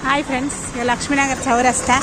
Hi friends, Lakshmi Nagar చౌరస్తా.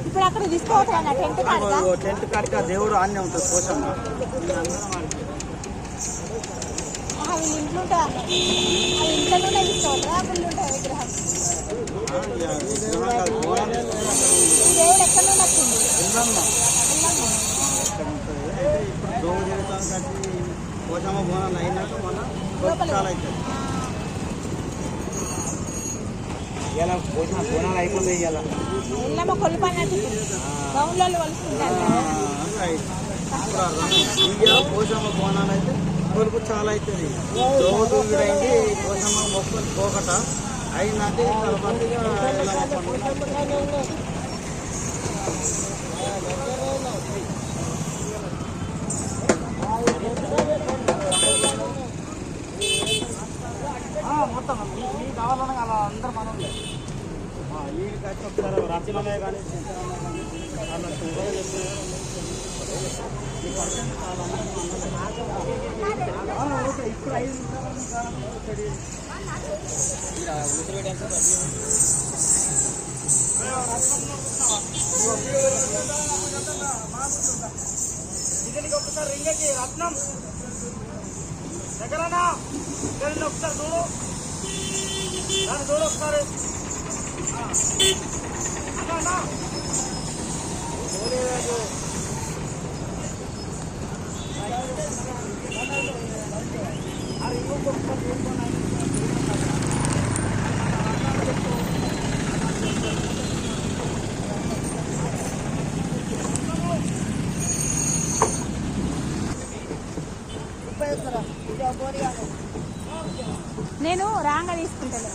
ఇప్పుడు అక్కడ తీసుకోవట్లేనా టెంట్ కాడికి దేవుడు ఆన్నే ఉంటుంది కోసమ్మ. వీళ్ళు ఇంట్లో ఉంటారు, ఇంట్లోనే తీసుకోవట్రా వీళ్ళు ఉంటాయి విగ్రహం. దేవుడు ఎక్కడ నుండి వచ్చింది? కోసమ్మ బోనాలు అయినాక మన చాలా అవుతుంది. ఇలా బోనాలు అయిపోతాయి. ఇలా ఎల్లమ్మ కొలుపు అన్నట్టు గౌన్లో కొలుసుకుంటారు. కోసమ్మ బోనాలు అయితే కొలుపు చాలా అవుతుంది. దోడు అయింది కోసమ్మ మొక్కలు పోకట అయినాక మందిగా మొత్తం మీ కావాలన్నా అలా అందరూ మనం వీళ్ళకి వచ్చి ఒకసారి రచనలే కానీ ఇప్పుడు 5 నిజానికి ఒకసారి రింగకి రత్నం దగ్గరనా ఒకసారి చూడు. దాన్ని చూడు ఒకసారి. నేను రాంగా తీసుకుంటాను.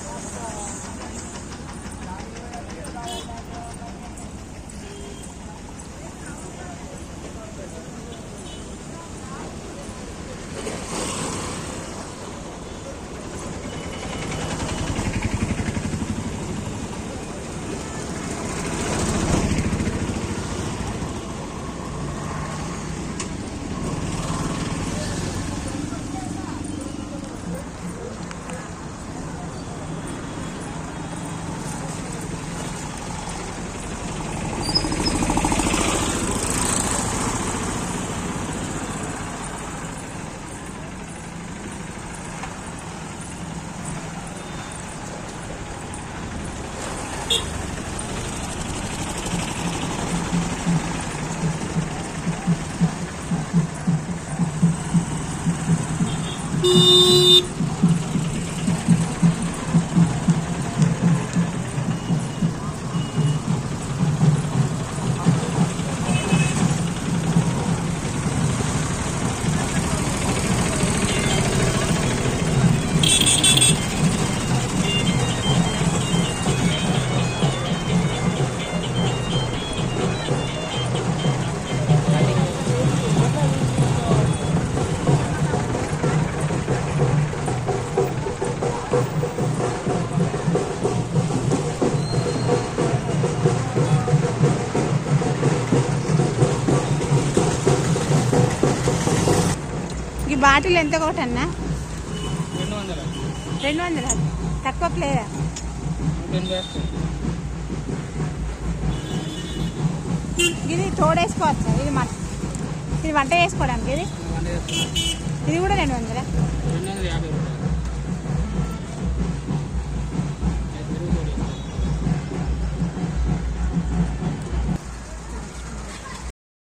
ఈ బాటిల్ ఎంత ఒకటి అన్నా? 200 తక్కువ లేదా? ఇది తోడేసుకోవచ్చా? ఇది వంట చేసుకోవడానికి ఇది కూడా 200.